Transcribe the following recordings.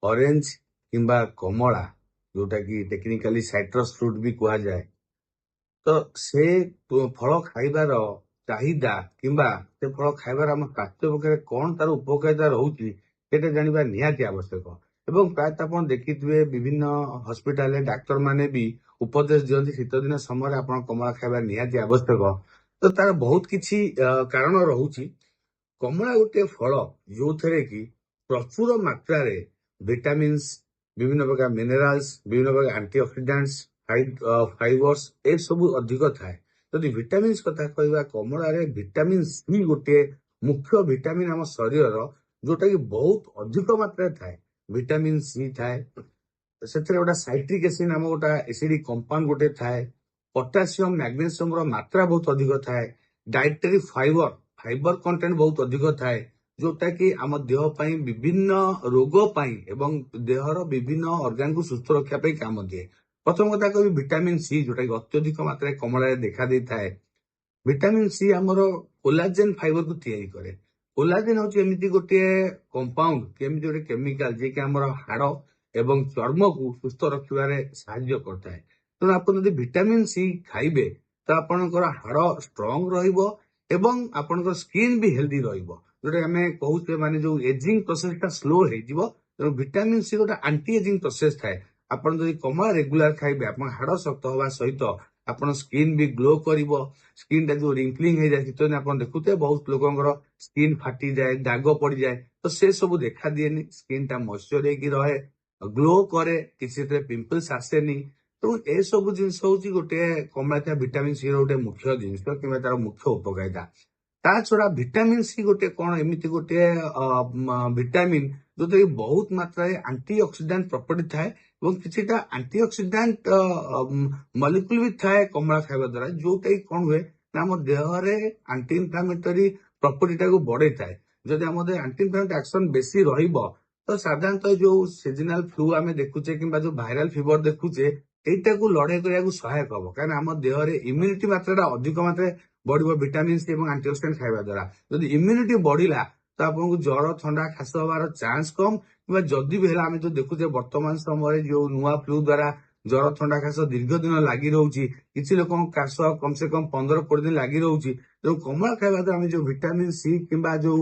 Orange କିମ୍ବା କମଳା, ଯୋଉଟା କି ଟେକ୍ନିକାଲି ସାଇଟ୍ରସ୍ ଫ୍ରୁଟ୍ ବି କୁହାଯାଏ, ତ ସେ ଫଳ ଖାଇବାର ଚାହିଦା କିମ୍ବା ସେ ଫଳ ଖାଇବାର ଆମ ସ୍ୱାସ୍ଥ୍ୟ ପକ୍ଷରେ କଣ ତାର ଉପକାରିତା ରହୁଛି ସେଇଟା ଜାଣିବା ନିହାତି ଆବଶ୍ୟକ। ଏବଂ ପ୍ରାୟତଃ ଆପଣ ଦେଖିଥିବେ ବିଭିନ୍ନ ହସ୍ପିଟାଲରେ ଡାକ୍ତର ମାନେ ବି ଉପଦେଶ ଦିଅନ୍ତି ଶୀତ ଦିନ ସମୟରେ ଆପଣ କମଳା ଖାଇବା ନିହାତି ଆବଶ୍ୟକ। ତ ତାର ବହୁତ କିଛି କାରଣ ରହୁଛି। କମଳା ଗୋଟିଏ ଫଳ ଯୋଉଥିରେ କି ପ୍ରଚୁର ମାତ୍ରାରେ ଭିଟାମିନ୍ସ, ବିଭିନ୍ନ ପ୍ରକାର ମିନେରାଲ୍ସ, ବିଭିନ୍ନ ପ୍ରକାର ଆଣ୍ଟିଅକ୍ସିଡାଣ୍ଟସ, ଫାଇବର୍ସ ଏସବୁ ଅଧିକ ଥାଏ। ଯଦି ଭିଟାମିନ୍ସ କଥା କହିବା, କମଳାରେ ଭିଟାମିନ ସି ଗୋଟିଏ ମୁଖ୍ୟ ଭିଟାମିନ ଆମ ଶରୀରର, ଯୋଉଟା କି ବହୁତ ଅଧିକ ମାତ୍ରାରେ ଥାଏ। ଭିଟାମିନ ସି ଥାଏ, ସେଥିରେ ଗୋଟେ ସାଇଟ୍ରିକ ଏସିଡ ନାମ ଗୋଟେ ଏସିଡିକ କମ୍ପାଉଣ୍ଡ ଗୋଟେ ଥାଏ। ପଟାସିୟମ, ମ୍ୟାଗ୍ନେସିୟମର ମାତ୍ରା ବହୁତ ଅଧିକ ଥାଏ। ଡାଇଟେରୀ ଫାଇବର କଣ୍ଟେଣ୍ଟ ବହୁତ ଅଧିକ ଥାଏ, ଯୋଉଟା କି ଆମ ଦେହ ପାଇଁ ବିଭିନ୍ନ ରୋଗ ପାଇଁ ଏବଂ ଦେହର ବିଭିନ୍ନ ଅର୍ଗାନକୁ ସୁସ୍ଥ ରଖିବା ପାଇଁ କାମ ଦିଏ। ପ୍ରଥମ କଥା କହିବି ଭିଟାମିନ ସି, ଯୋଉଟା କି ଅତ୍ୟଧିକ ମାତ୍ରାରେ କମଳାରେ ଦେଖା ଦେଇଥାଏ। ଭିଟାମିନ ସି ଆମର କୋଲାଜେନ ଫାଇବରକୁ ତିଆରି କରେ। କୋଲାଜେନ ହଉଛି ଏମିତି ଗୋଟିଏ କମ୍ପାଉଣ୍ଡ, ଏମିତି ଗୋଟେ କେମିକାଲ ଯିଏକି ଆମର ହାଡ ଏବଂ ଚର୍ମକୁ ସୁସ୍ଥ ରଖିବାରେ ସାହାଯ୍ୟ କରିଥାଏ। ତେଣୁ ଆପଣ ଯଦି ଭିଟାମିନ ସି ଖାଇବେ ତ ଆପଣଙ୍କର ହାଡ ଷ୍ଟ୍ରଙ୍ଗ ରହିବ ଏବଂ ଆପଣଙ୍କର ସ୍କିନ୍ ବି ହେଲ୍ଦି ରହିବ। ଯୋଉଟା ଆମେ କହୁଛେ ମାନେ ଯୋଉ ଏଜିଂ ପ୍ରୋସେସଟା ସ୍ଲୋ ହେଇଯିବ। ତେଣୁ ଭିଟାମିନ ସି ଗୋଟେ ଆଣ୍ଟି ଏଜିଂ ପ୍ରୋସେସ ଥାଏ। ଆପଣ ଯଦି କମଳା ରେଗୁଲାର ଖାଇବେ, ଆପଣ ହାଡ ଶକ୍ତ ହବା ସହିତ ଆପଣ ସ୍କିନ୍ ବି ଗ୍ଲୋ କରିବ। ସ୍କିନ୍ ଟା ଯୋଉ ରିଙ୍କଲିଂ ହେଇଯାଏ ଶୀତ ଦିନେ ଆପଣ ଦେଖୁଥିବେ ବହୁତ ଲୋକଙ୍କର ସ୍କିନ୍ ଫାଟିଯାଏ, ଦାଗ ପଡିଯାଏ, ତ ସେ ସବୁ ଦେଖା ଦିଏନି। ସ୍କିନ୍ ଟା ମଏଶ୍ଚର ହେଇକି ରହେ, ଗ୍ଲୋ କରେ, କିଛି ସେଥିରେ ପିମ୍ପଲ୍ସ ଆସେନି। ତେଣୁ ଏସବୁ ଜିନିଷ ହଉଛି ଗୋଟେ କମଳା ଥିବା ଭିଟାମିନ ସି ର ଗୋଟେ ମୁଖ୍ୟ ଜିନିଷ କିମ୍ବା ତାର ମୁଖ୍ୟ ଉପକାରିତା। ତା ଛଡା ଭିଟାମିନ ସି ଗୋଟେ କଣ ଏମିତି ଗୋଟେ ଭିଟାମିନ ଯୋଉଥିରେ ବହୁତ ମାତ୍ରାରେ ଆଣ୍ଟି ଅକ୍ସିଡାଣ୍ଟ ପ୍ରପର୍ଟି ଥାଏ ଏବଂ କିଛିଟା ଆଣ୍ଟି ଅକ୍ସିଡାଣ୍ଟ ମଲିକ୍ୟୁଲ ବି ଥାଏ କମଳା ଖାଇବା ଦ୍ୱାରା, ଯୋଉଟା କି କଣ ହୁଏ ନା ଆମ ଦେହରେ ଆଣ୍ଟି ଇନଫ୍ଲାମେଟରୀ ପ୍ରପର୍ଟି ଟାକୁ ବଢେଇଥାଏ। ଯଦି ଆମ ଦେହରେ ଆଣ୍ଟି ଇନଫ୍ଲାମେଟରୀ ଆକ୍ସନ ବେଶୀ ରହିବ ତ ସାଧାରଣତଃ ଯୋଉ ସିଜନାଲ ଫ୍ଲୁ ଆମେ ଦେଖୁଛେ କିମ୍ବା ଯୋଉ ଭାଇରାଲ ଫିଭର ଦେଖୁଛେ, ଏଇଟାକୁ ଲଢେଇ କରିବାକୁ ସହାୟକ ହବ। କାରଣ ଆମ ଦେହରେ ଇମ୍ୟୁନିଟି ମାତ୍ରାଟା ଅଧିକ ମାତ୍ରାରେ ବଢିବ ଭିଟାମିନ ସି ଏବଂ ଆଣ୍ଟିଅକ୍ସିଡାଣ୍ଟ ଖାଇବା ଦ୍ୱାରା। ଯଦି ଇମ୍ୟୁନିଟି ବଢିଲା ତ ଆପଣଙ୍କୁ ଜର, ଥଣ୍ଡା, ଖାସ ହବାର ଚାନ୍ସ କମ। କିମ୍ବା ଯଦି ବି ହେଲା, ଆମେ ଯୋଉ ଦେଖୁଛେ ବର୍ତ୍ତମାନ ସମୟରେ ଯୋଉ ନୂଆ ଫ୍ଲୁ ଦ୍ୱାରା ଜର, ଥଣ୍ଡା, ଖାସ ଦୀର୍ଘ ଦିନ ଲାଗି ରହୁଛି, କିଛି ଲୋକଙ୍କ କାଶ କମ ସେ କମ 15-20 ଦିନ ଲାଗି ରହୁଛି। ତେଣୁ କମଳା ଖାଇବା ଦ୍ୱାରା ଆମେ ଯୋଉ ଭିଟାମିନ ସି କିମ୍ବା ଯୋଉ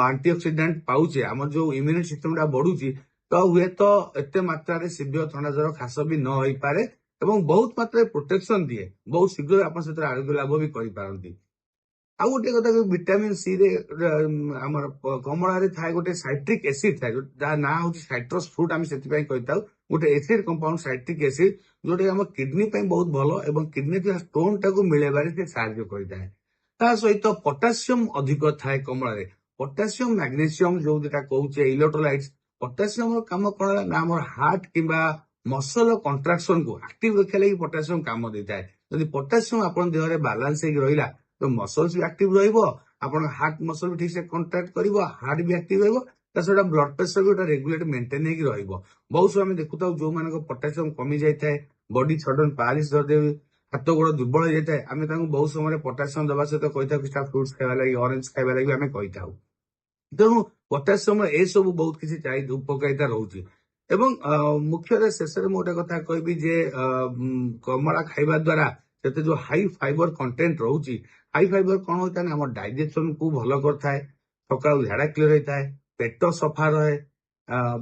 ଆଣ୍ଟିଅକ୍ସିଡାଣ୍ଟ ପାଉଛେ, ଆମର ଯୋଉ ଇମ୍ୟୁନିଟି ସିଷ୍ଟମ ଟା ବଢୁଛି, ତ ହୁଏତ ଏତେ ମାତ୍ରାରେ ସିଭିୟର ଥଣ୍ଡା, ଜର, ଖାସ ବି ନ ହେଇପାରେ ଏବଂ ବହୁତ ମାତ୍ରାରେ ପ୍ରୋଟେକ୍ସନ ଦିଏ। ବହୁତ ଶୀଘ୍ର ଆପଣ ସେଥିରେ ଆରୋଗ୍ୟ ଲାଭ ବି କରିପାରନ୍ତି। ଆଉ ଗୋଟେ କଥା, ଭିଟାମିନ ସି ରେ ଆମର କମଳାରେ ଥାଏ ଗୋଟେ ସାଇଟ୍ରିକ ଏସିଡ ଥାଏ, ଯାହା ନାଁ ହଉଛି ସାଇଟ୍ରସ୍ ଫ୍ରୁଟ୍। ଆମେ ସେଥିପାଇଁ କହିଥାଉ ଗୋଟେ ଏସିଡ କମ୍ପାଉଣ୍ଡ ସାଇଟ୍ରିକ ଏସିଡ, ଯୋଉଟା ଆମ କିଡନୀ ପାଇଁ ବହୁତ ଭଲ ଏବଂ କିଡନୀ ଥିବା ଷ୍ଟୋନ ଟାକୁ ମିଳେଇବାରେ ସେ ସାହାଯ୍ୟ କରିଥାଏ। ତା ସହିତ ପଟାସିୟମ ଅଧିକ ଥାଏ କମଳାରେ। ପଟାସିୟମ, ମ୍ୟାଗ୍ନେସିୟମ ଯୋଉ ଦିଟା କହୁଛେ ଇଲେକ୍ଟ୍ରୋଲାଇଟ୍ସ, ପଟାସିୟମର କାମ କଣ ନା ଆମର ହାର୍ଟ କିମ୍ବା ମସଲ କଣ୍ଟ୍ରାକ୍ସନକୁ ଆକ୍ଟିଭ ରଖିବା ଲାଗି ପଟାସିୟମ କାମ ଦେଇଥାଏ। ଯଦି ପଟାସିୟମ ଆପଣ ଦେହରେ ବାଲାନ୍ସ ହେଇକି ରହିଲା ତ ମସଲ୍ସ ବି ଆକ୍ଟିଭ ରହିବ, ଆପଣ ହାର୍ଟ ମସଲ ବି ଠିକ ସେ କଣ୍ଟ୍ରାକ୍ଟ କରିବ, ହାର୍ଟ ବି ଆକ୍ଟିଭ ରହିବ। ତା ସହିତ ବ୍ଲଡ ପ୍ରେସର ବି ଗୋଟେ ରେଗୁଲେଟ ମେଣ୍ଟେନ ହେଇକି ରହିବ। ବହୁତ ସମୟ ଆମେ ଦେଖୁଥାଉ ଯୋଉମାନଙ୍କ ପଟାସିୟମ କମି ଯାଇଥାଏ, ବଡି ସଡନ ପାରାଲିସିସ ଧରିଦେବେ, ହାତ ଗୋଡ ଦୁର୍ବଳ ହେଇଯାଇଥାଏ, ଆମେ ତାଙ୍କୁ ବହୁତ ସମୟରେ ପଟାସିୟମ ଦେବା ସହିତ କହିଥାଉ କିଛିଟା ଫ୍ରୁଟ୍ସ ଖାଇବା ଲାଗି, ଅରେଞ୍ଜ ଖାଇବା ଲାଗି ଆମେ କହିଥାଉ। ତେଣୁ ପଟାସିୟମର ଏସବୁ ବହୁତ କିଛି ଉପକାରିତା ରହୁଛି। ଏବଂ ମୁଖ୍ୟରେ ଶେଷରେ ମୁଁ ଗୋଟେ କଥା କହିବି ଯେ କମଳା ଖାଇବା ଦ୍ୱାରା ସେଥିରେ ଯୋଉ ହାଇ ଫାଇବର କଣ୍ଟେଣ୍ଟ ରହୁଛି, ହାଇ ଫାଇବର କଣ ହୋଇଥାଏ ନା ଆମ ଡାଇଜେସନକୁ ଭଲ କରିଥାଏ, ସକାଳୁ ଝାଡା କ୍ଲିୟର ହେଇଥାଏ, ପେଟ ସଫା ରହେ,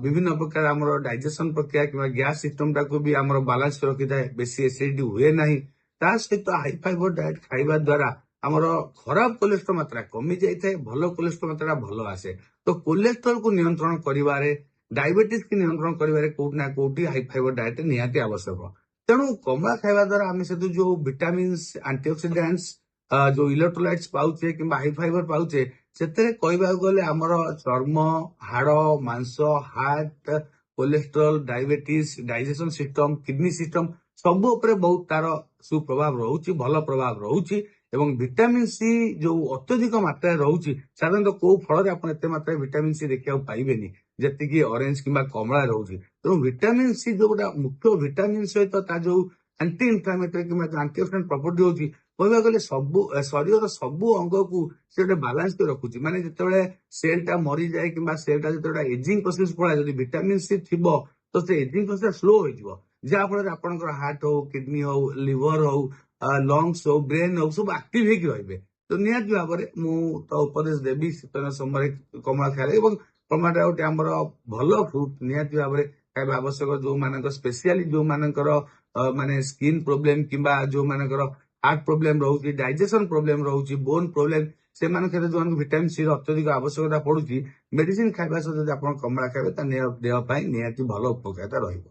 ବିଭିନ୍ନ ପ୍ରକାର ଆମର ଡାଇଜେସନ ପ୍ରକ୍ରିୟା କିମ୍ବା ଗ୍ୟାସ ସିଷ୍ଟମ ଟାକୁ ବି ଆମର ବାଲାନ୍ସ ରଖିଥାଏ, ବେଶୀ ଏସିଡିଟି ହୁଏ ନାହିଁ। ତା ସହିତ ହାଇ ଫାଇବର ଡାଏଟ ଖାଇବା ଦ୍ୱାରା ଆମର ଖରାପ କୋଲେଷ୍ଟ୍ରଲ ମାତ୍ରା କମି ଯାଇଥାଏ, ଭଲ କୋଲେଷ୍ଟ୍ରଲ ମାତ୍ରା ଭଲ ଆସେ। ତ କୋଲେଷ୍ଟ୍ରଲକୁ ନିୟନ୍ତ୍ରଣ କରିବାରେ, ଡାଇବେଟିସ୍ କି ନିୟନ୍ତ୍ରଣ କରିବାରେ କୋଉଠି ନା କୋଉଠି ହାଇ ଫାଇବର ଡାଏଟ ନିହାତି ଆବଶ୍ୟକ। ତେଣୁ କମଳା ଖାଇବା ଦ୍ୱାରା ଆମେ ସେଥିରୁ ଯୋଉ ଭିଟାମିନ୍ସ, ଆଣ୍ଟିଅକ୍ସିଡାଣ୍ଟସ, ଯୋଉ ଇଲେକ୍ଟ୍ରୋଲାଇଟ୍ସ ପାଉଛେ କିମ୍ବା ହାଇ ଫାଇବର ପାଉଛେ, ସେଥିରେ କହିବାକୁ ଗଲେ ଆମର ଚର୍ମ, ହାଡ, ମାଂସ, heart, cholesterol, diabetes, digestion system, kidney system ସବୁ ଉପରେ ବହୁତ ତାର ସୁପ୍ରଭାବ ରହୁଛି, ଭଲ ପ୍ରଭାବ ରହୁଛି। ଏବଂ ଭିଟାମିନ ସି ଯୋଉ ଅତ୍ୟଧିକ ମାତ୍ରାରେ ରହୁଛି, ସାଧାରଣତଃ କୋଉ ଫଳରେ ଆପଣ ଏତେ ମାତ୍ରାରେ ଭିଟାମିନ ସି ଦେଖିବାକୁ ପାଇବେନି ଯେତିକି ଅରେଞ୍ଜ କିମ୍ବା କମଳା ରହୁଛି। ତେଣୁ ଭିଟାମିନ ସି ଯୋଉ ଗୋଟେ ମୁଖ୍ୟ ଭିଟାମିନ ସହିତ ତା ଯୋଉ ଆଣ୍ଟି ଇନଫ୍ଲାମେଟରୀ କିମ୍ବା ଆଣ୍ଟିଅକ୍ସିଡାଣ୍ଟ ପ୍ରପର୍ଟି ହଉଛି, କହିବାକୁ ଗଲେ ସବୁ ଶରୀରର ସବୁ ଅଙ୍ଗକୁ ସେ ଗୋଟେ ବାଲାନ୍ସ କରି ରଖୁଛି। ମାନେ ଯେତେବେଳେ ସେଲ୍ ଟା ମରିଯାଏ କିମ୍ବା ସେଲ୍ ଟା ଯେତେବେଳେ ଏଜିଂ ପ୍ରୋସେସ ପଳାଏ, ଯଦି ଭିଟାମିନ୍ ସି ଥିବ ତ ସେ ଏଜିଂ ପ୍ରୋସେସ ସ୍ଲୋ ହେଇଯିବ, ଯାହା ଫଳରେ ଆପଣଙ୍କର ହାର୍ଟ ହଉ, କିଡନୀ ହଉ, ଲିଭର ହଉ, ଲଙ୍ଗସ ହଉ, ବ୍ରେନ ହଉ, ସବୁ ଆକ୍ଟିଭ ହେଇକି ରହିବେ। ତ ନିହାତି ଭାବରେ ମୁଁ ତ ଉପଦେଶ ଦେବି ଶୀତ ସମୟରେ କମଳା ଖାଇଲେ, ଏବଂ କମଳାଟା ଗୋଟେ ଆମର ଭଲ ଫ୍ରୁଟ, ନିହାତି ଭାବରେ ଖାଇବା ଆବଶ୍ୟକ। ଯୋଉମାନଙ୍କ ସ୍ପେସିଆଲି ଯୋଉମାନଙ୍କର ମାନେ ସ୍କିନ୍ ପ୍ରୋବ୍ଲେମ କିମ୍ବା ଯୋଉମାନଙ୍କର ହାର୍ଟ ପ୍ରୋବ୍ଲେମ ରହୁଛି, ଡାଇଜେସନ ପ୍ରୋବ୍ଲେମ ରହୁଛି, ବୋନ ପ୍ରୋବ୍ଲେମ, ସେମାନଙ୍କ କ୍ଷେତ୍ରରେ ଯୋଉମାନଙ୍କୁ ଭିଟାମିନ ସି ର ଅତ୍ୟଧିକ ଆବଶ୍ୟକତା ପଡୁଛି, ମେଡିସିନ ଖାଇବା ସହିତ ଯଦି ଆପଣ କମଳା ଖାଇବେ ତା ଦେହ ପାଇଁ ନିହାତି ଭଲ ଉପକାରିତା ରହିବ।